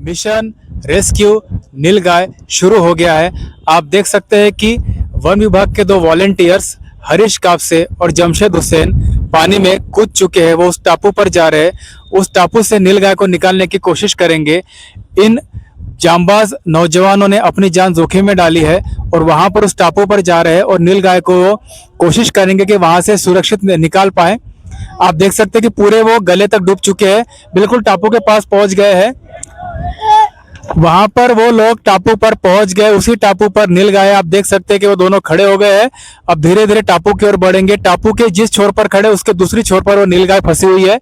Mission rescue नीलगाय शुरू हो गया है। आप देख सकते हैं कि वन विभाग के दो वॉलेंटियर्स हरीश कापसे और जमशेद हुसैन पानी में कूद चुके हैं। वो उस टापू पर जा रहे हैं। उस टापू से नीलगाय को निकालने की कोशिश करेंगे। इन जांबाज नौजवानों ने अपनी जान जोखिम में डाली है और वहां पर उस टापू पर जा रहे हैं और नीलगाय को कोशिश करेंगे कि वहां से सुरक्षित निकाल पाए। आप देख सकते हैं कि पूरे वो गले तक डूब चुके हैं, बिल्कुल टापू के पास पहुंच गए हैं। वहां पर वो लोग टापू पर पहुंच गए। उसी टापू पर नीलगाय आप देख सकते हैं कि वो दोनों खड़े हो गए हैं। अब धीरे धीरे टापू की ओर बढ़ेंगे। टापू के जिस छोर पर खड़े उसके दूसरी छोर पर वो नीलगाय फंसी हुई है।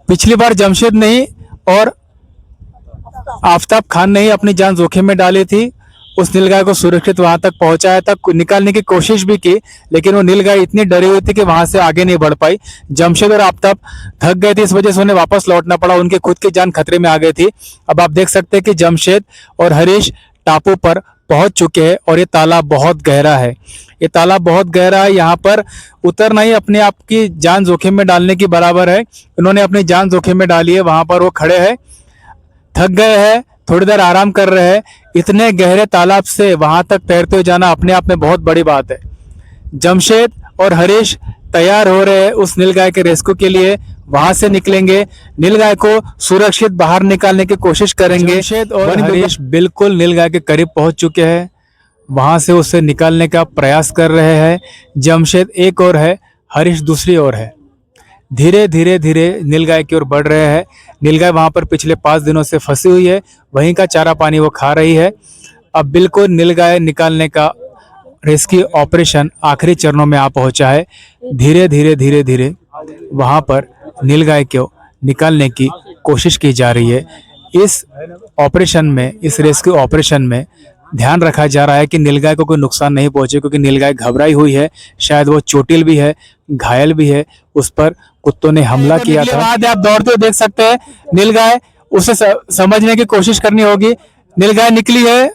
पिछली बार जमशेद ने ही और आफताब खान ने ही अपनी जान जोखिम में डाली थी। उस नीलगाय को सुरक्षित वहां तक पहुंचाया था, निकालने की कोशिश भी की, लेकिन वो नीलगाय इतनी डरी हुई थी कि वहां से आगे नहीं बढ़ पाई। जमशेद और आफताब थक गए थे, इस वजह से उन्हें वापस लौटना पड़ा। उनकी खुद की जान खतरे में आ गई थी। अब आप देख सकते हैं कि जमशेद और हरीश टापू पर पहुंच चुके हैं और ये तालाब बहुत गहरा है। ये तालाब बहुत गहरा है। यहाँ पर उतरना ही अपने आप की जान जोखिम में डालने की बराबर है। इन्होंने अपनी जान जोखिम में डाली है। वहां पर वो खड़े हैं, थक गए हैं, थोड़ी देर आराम कर रहे हैं। इतने गहरे तालाब से वहां तक तैरते हुए जाना अपने आप में बहुत बड़ी बात है। जमशेद और हरीश तैयार हो रहे हैं उस नीलगाय के रेस्क्यू के लिए। वहां से निकलेंगे, नीलगाय को सुरक्षित बाहर निकालने की कोशिश करेंगे। जमशेद और हरीश बिल्कुल नीलगाय के करीब पहुंच चुके हैं। वहां से उसे निकालने का प्रयास कर रहे हैं। जमशेद एक ओर है, हरीश दूसरी ओर है। धीरे धीरे धीरे नीलगाय की ओर बढ़ रहे हैं। नीलगाय वहां पर पिछले 5 दिनों से फंसी हुई है, वहीं का चारा पानी वो खा रही है। अब बिल्कुल नीलगाय निकालने का रेस्क्यू ऑपरेशन आखिरी चरणों में आ पहुंचा है। धीरे धीरे धीरे धीरे वहां पर नीलगाय को निकालने की कोशिश की जा रही है। इस ऑपरेशन में, इस रेस्क्यू ऑपरेशन में ध्यान रखा जा रहा है कि नीलगाय को कोई नुकसान नहीं पहुंचे, क्योंकि नीलगाय घबराई हुई है, शायद वो चोटिल भी है, घायल भी है। उस पर कुत्तों ने हमला किया था। आप दौड़ते हुए देख सकते हैं नीलगाय, उसे समझने की कोशिश करनी होगी। नीलगाय निकली है,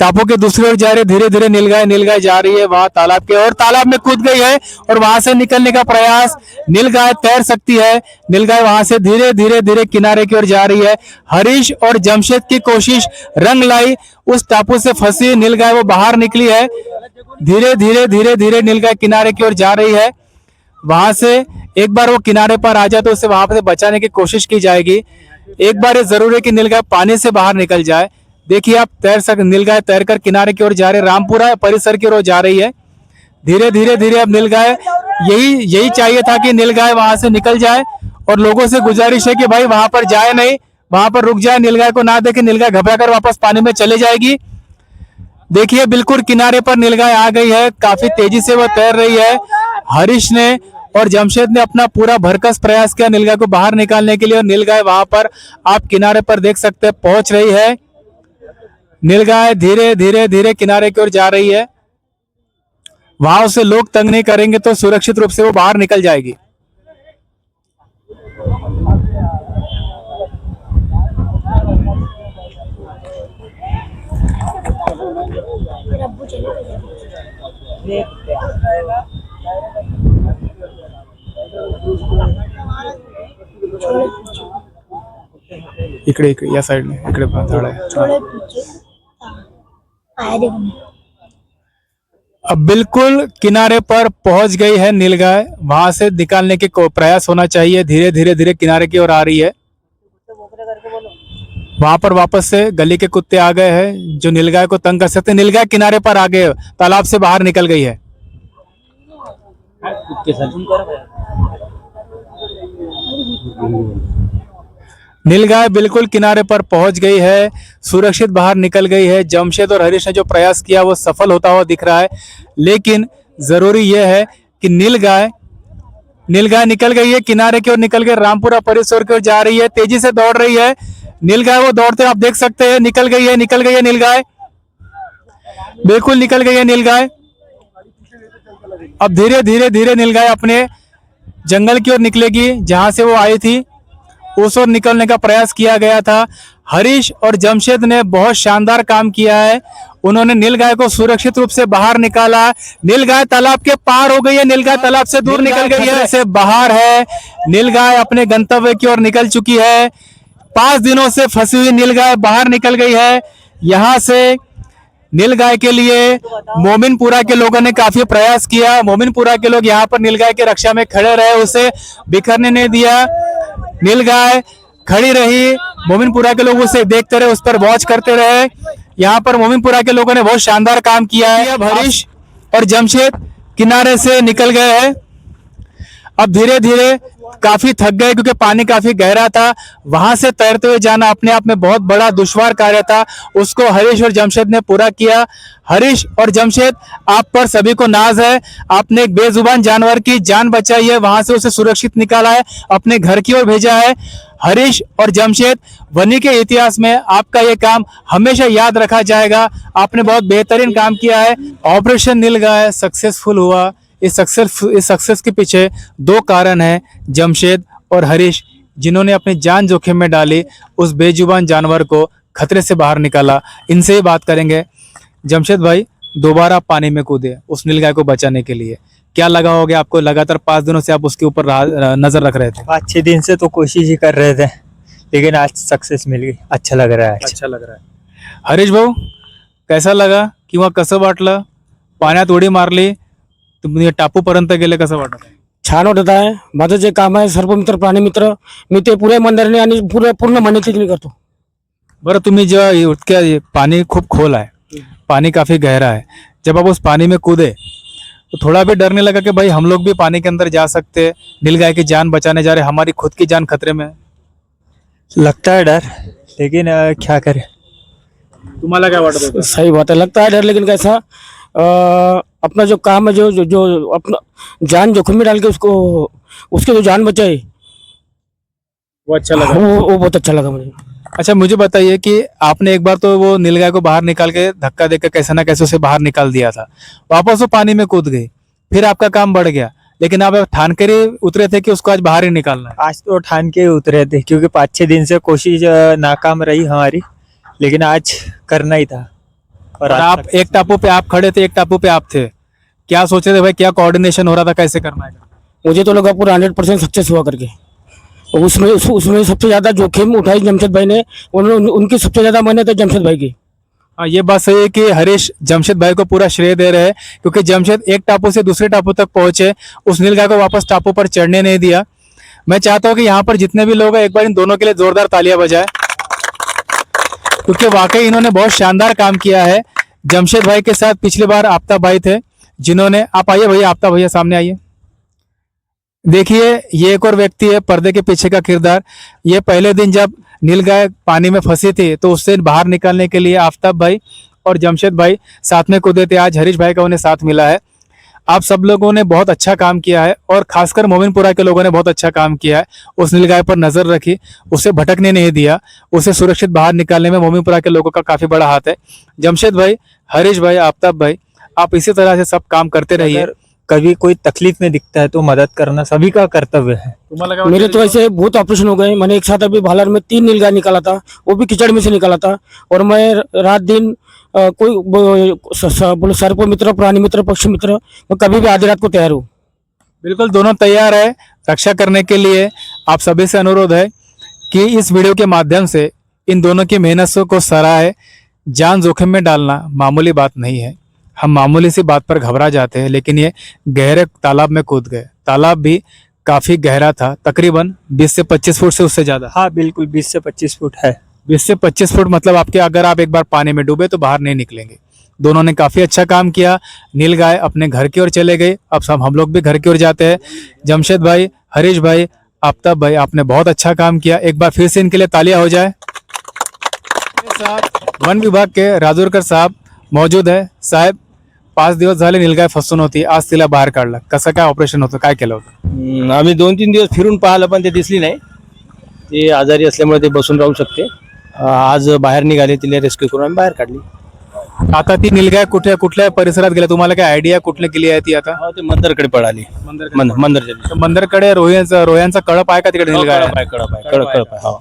टापू के दूसरी ओर जा रही है। धीरे धीरे नीलगाय जा रही है वहां तालाब के, और तालाब में कूद गई है और वहां से निकलने का प्रयास। नीलगाय तैर सकती है। नीलगाय वहां से धीरे धीरे धीरे किनारे की ओर जा रही है। हरीश और जमशेद की कोशिश रंग लाई। उस टापू से फंसी नीलगाय वो बाहर निकली है। धीरे धीरे धीरे धीरे नीलगाय किनारे की ओर जा रही है। वहां से एक बार वो किनारे पर आ जाए तो उसे वहां से बचाने की कोशिश की जाएगी। एक बार ये जरूर है कि नीलगाय पानी से बाहर निकल जाए। देखिए आप नीलगाय तैरकर किनारे की ओर जा रही है, रामपुरा परिसर की ओर जा रही है। धीरे धीरे धीरे अब नीलगाय, यही चाहिए था कि नीलगाय वहां से निकल जाए। और लोगों से गुजारिश है कि भाई वहां पर जाए नहीं, वहां पर रुक जाए, नीलगाय को ना देखे। नीलगाय घबराकर वापस पानी में चले जाएगी। देखिए बिल्कुल किनारे पर नीलगाय आ गई है, काफी तेजी से वह तैर रही है। हरीश ने और जमशेद ने अपना पूरा भरकस प्रयास किया नीलगाय को बाहर निकालने के लिए, और नीलगाय वहां पर आप किनारे पर देख सकते हैं पहुंच रही है। नीलगाय धीरे धीरे धीरे किनारे की ओर जा रही है। वहां उसे लोग तंग नहीं करेंगे तो सुरक्षित रूप से वो बाहर निकल जाएगी। इकडे इकडे या साइडने, इकडे झाड आहे। अब बिल्कुल किनारे पर पहुंच गई है नीलगाय। वहां से निकालने के प्रयास होना चाहिए। धीरे धीरे धीरे किनारे की ओर आ रही है। वहां पर वापस से गली के कुत्ते आ गए हैं जो नीलगाय को तंग कर सकते। नीलगाय किनारे पर आ गए, तालाब से बाहर निकल गई है। नीलगाय बिल्कुल किनारे पर पहुंच गई है, सुरक्षित बाहर निकल गई है। जमशेद और हरीश ने जो प्रयास किया वो सफल होता हुआ दिख रहा है। लेकिन जरूरी यह है कि नीलगाय निकल गई है, किनारे की ओर निकल गई, रामपुरा परिसर की ओर जा रही है, तेजी से दौड़ रही है। नीलगाय वो दौड़ते आप देख सकते हैं, निकल गई है नीलगाय, बिल्कुल निकल गई है नीलगाय। अब धीरे धीरे धीरे नीलगाय अपने जंगल की ओर निकलेगी जहां से वो आई थी, उस ओर निकलने का प्रयास किया गया था। हरीश और जमशेद ने बहुत शानदार काम किया है। उन्होंने नीलगाय को सुरक्षित रूप से बाहर निकाला। नीलगाय तालाब के पार हो गई है, नीलगाय तालाब से दूर निकल गई है, से बाहर है। नीलगाय अपने गंतव्य की ओर निकल चुकी है। 5 दिनों से फंसी हुई नीलगाय बाहर निकल गई है। यहाँ से नीलगाय के लिए मोमिनपुरा के लोगों ने काफी प्रयास किया। मोमिनपुरा के लोग यहाँ पर नीलगाय की रक्षा में खड़े रहे, उसे बिखरने नहीं दिया। नीलगाय खड़ी रही, मोमिनपुरा के लोग उसे देखते रहे, उस पर वॉच करते रहे। यहाँ पर मोमिनपुरा के लोगों ने बहुत शानदार काम किया है। अब हरीश और जमशेद किनारे से निकल गए हैं। अब धीरे धीरे काफी थक गए क्योंकि पानी काफी गहरा था। वहां से तैरते हुए जाना अपने आप में बहुत बड़ा दुश्वार कार्य था, उसको हरीश और जमशेद ने पूरा किया। हरीश और जमशेद, आप पर सभी को नाज है। आपने एक बेजुबान जानवर की जान बचाई है, वहां से उसे सुरक्षित निकाला है, अपने घर की ओर भेजा है। हरीश और जमशेद, वनी के इतिहास में आपका ये काम हमेशा याद रखा जाएगा। आपने बहुत बेहतरीन काम किया है। ऑपरेशन नीलगाय सक्सेसफुल हुआ। इस सक्सेस के पीछे 2 कारण हैं, जमशेद और हरीश, जिन्होंने अपनी जान जोखिम में डाली, उस बेजुबान जानवर को खतरे से बाहर निकाला। इनसे ही बात करेंगे। जमशेद भाई, दोबारा आप पानी में कूदे उस नीलगाय को बचाने के लिए, क्या लगा होगा आपको? लगातार 5 दिनों से आप उसके ऊपर नजर रख रहे थे। 5-6 दिन से तो कोशिश ही कर रहे थे, लेकिन आज सक्सेस मिल गई। अच्छा लग रहा है। अच्छा लग रहा है। हरीश भाऊ, कैसा लगा किंवा कसं वाटलं? पाण्यात उडी मारली, तुम्ही टापूपर्यंत गेले, कसं वाटत? छान वाटत आहे. माझं जे काम आहे सर्पमित्र प्राणीमित्र, मी ते पुऱ्या मंदिराने आणि पूर्ण मेहनतीने करतो. बरं, तुम्ही जेव्हा इतक्या पानी खूब खोल है, पानी काफी गहरा है, जब आप उस पानी में कूदे तो थोड़ा भी डर नहीं लगा कि भाई हम लोग भी पानी के अंदर जा सकते हैं, नीलगाय की जान बचाने जा रहे, हमारी खुद की जान खतरे में है? लगता है डर, लेकिन क्या करें। तुम्हाला काय वाटत होतं? सही बात है, लगता है डर, लेकिन कैसा अपना जो काम है, जो अपना जान जोखिम में डाल के उसके जो जान बचाए, वो अच्छा लगा। वो बहुत अच्छा लगा मुझे. अच्छा, मुझे बताइए कि आपने एक बार तो वो नीलगाय को बाहर निकाल के धक्का देकर कैसे ना कैसे उसे बाहर निकाल दिया था, वापस वो पानी में कूद गई, फिर आपका काम बढ़ गया, लेकिन आप ठान कर ही उतरे थे कि उसको आज बाहर ही निकालना है? आज तो ठान के उतरे थे, क्योंकि 5-6 दिन से कोशिश नाकाम रही हमारी, लेकिन आज करना ही था। और आप एक टापू पे आप खड़े थे, एक टापू पे आप थे, क्या सोचे थे भाई? क्या कोऑर्डिनेशन हो रहा था, कैसे करना है? मुझे तो लगा पूरा 100% सक्सेस हुआ करके. उसमें सबसे ज्यादा जोखिम उठाई जमशेद भाई ने. उनकी सबसे ज्यादा मेहनत है जमशेद भाई की. हाँ, ये बात सही है कि हरीश जमशेद भाई को पूरा श्रेय दे रहे हैं, क्योंकि जमशेद एक टापू से दूसरे टापू तक पहुंचे, उस नीलगाय को वापस टापू पर चढ़ने नहीं दिया। मैं चाहता हूं कि यहाँ पर जितने भी लोग हैं, एक बार इन दोनों के लिए जोरदार तालियां बजाएं, क्योंकि वाकई इन्होंने बहुत शानदार काम किया है। जमशेद भाई के साथ पिछली बार आफ्ताब भाई थे, जिन्होंने, आप आइए भैया, आफ्ताब भैया सामने आइए। देखिए, ये एक और व्यक्ति है पर्दे के पीछे का किरदार। ये पहले दिन जब नीलगाय पानी में फंसी थी तो उससे बाहर निकालने के लिए आफ्ताब भाई और जमशेद भाई साथ में कूदे थे। आज हरीश भाई का उन्हें साथ मिला है। आप सब लोगों ने बहुत अच्छा काम किया है, और खासकर मोमिनपुरा के लोगों ने बहुत अच्छा काम किया है। उस नीलगाय पर नजर रखी, उसे भटकने नहीं दिया, उसे सुरक्षित बाहर निकालने में मोमिनपुरा के लोगों का काफी बड़ा हाथ है। जमशेद भाई, हरीश भाई, आफ्ताब भाई, आप इसी तरह से सब काम करते रहिए। कभी कोई तकलीफ में दिखता है तो मदद करना सभी का कर्तव्य है। मेरे तो ऐसे बहुत ऑपरेशन हो गए. मैंने एक साथ अभी भालर में 3 नीलगाय निकाला था, वो भी कीचड़ में से निकाला था. और मैं रात दिन बोलो सर्प मित्र, प्राणी मित्र, पक्षी मित्र, मैं कभी भी आधी रात को तैयार हूँ. बिल्कुल, दोनों तैयार है रक्षा करने के लिए। आप सभी से अनुरोध है कि इस वीडियो के माध्यम से इन दोनों की मेहनत को सराहे। जान जोखिम में डालना मामूली बात नहीं है। हम मामूली सी बात पर घबरा जाते हैं, लेकिन ये गहरे तालाब में कूद गए। तालाब भी काफी गहरा था, तकरीबन 20 से 25 फुट से उससे ज्यादा। हाँ बिल्कुल, 20 से 25 फुट है। 20 से 25 फुट मतलब आपके, अगर आप एक बार पानी में डूबे तो बाहर नहीं निकलेंगे। दोनों ने काफी अच्छा काम किया। नीलगाय अपने घर की ओर चले गए, अब सब हम लोग भी घर की ओर जाते हैं। जमशेद भाई, हरीश भाई, आफ्ताब भाई, आपने बहुत अच्छा काम किया। एक बार फिर से इनके लिए तालियां हो जाए। वन विभाग के राजूरकर साहब मौजूद है. साहेब, 5 दिवस झाले नीलगाय फसून होती, आज तिला बाहेर काढलं, कसं काय ऑपरेशन होतं, काय केलं होतं? आम्ही 2-3 दिवस फिरून पाहिलं, पण ते दिसली नाही. ते आजारी असल्यामुळे ते बसून राहू शकते. आज बाहेर निघाले, तिला रेस्क्यू करून आम्ही बाहेर काढली. आता ती नीलगाय कुठल्या परिसरात गेल्या, तुम्हाला काय आयडिया कुठल्या गेली आहे ती आता? ते मंदरकडे पळाली. मंदरच्या मंदरकडे रोह्यांचा कळप आहे का तिकडे नीलगाय? कळप आहे. हो.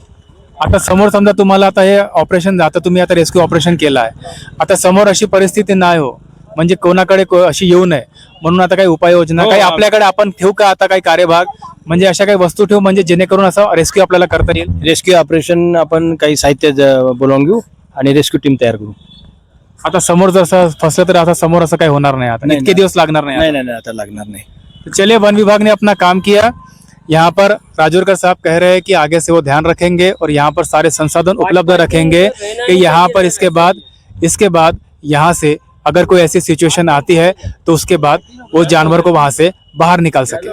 आता समोर समजा तुम्हाला आता हे ऑपरेशन, आता तुम्ही आता रेस्क्यू ऑपरेशन केलं आहे, आता समोर अशी परिस्थिती नाही हो, म्हणजे कोणाकडे अशी येऊ नये, म्हणून आता काही उपाययोजना हो, काही आपल्याकडे आपण ठेवू का आता काही कार्यभाग म्हणजे अशा काही वस्तू ठेवू म्हणजे जेणेकरून असं रेस्क्यू आपल्याला करता येईल. रेस्क्यू ऑपरेशन आपण काही साहित्य बोलावून घेऊ आणि रेस्क्यू टीम तयार करू. आता समोर जसं फसलं तर आता समोर असं काही होणार नाही आता नाही, इतके दिवस लागणार नाही नाही नाही नाही, आता लागणार नाही. तो चलिए वन विभाग ने अपना काम किया. यहाँ पर राजौरकर साहब कह रहे हैं कि आगे से वो ध्यान रखेंगे और यहाँ पर सारे संसाधन उपलब्ध रखेंगे कि यहाँ पर इसके बाद यहाँ से अगर कोई ऐसी सिचुएशन आती है तो उसके बाद वो जानवर को वहां से बाहर निकाल सके.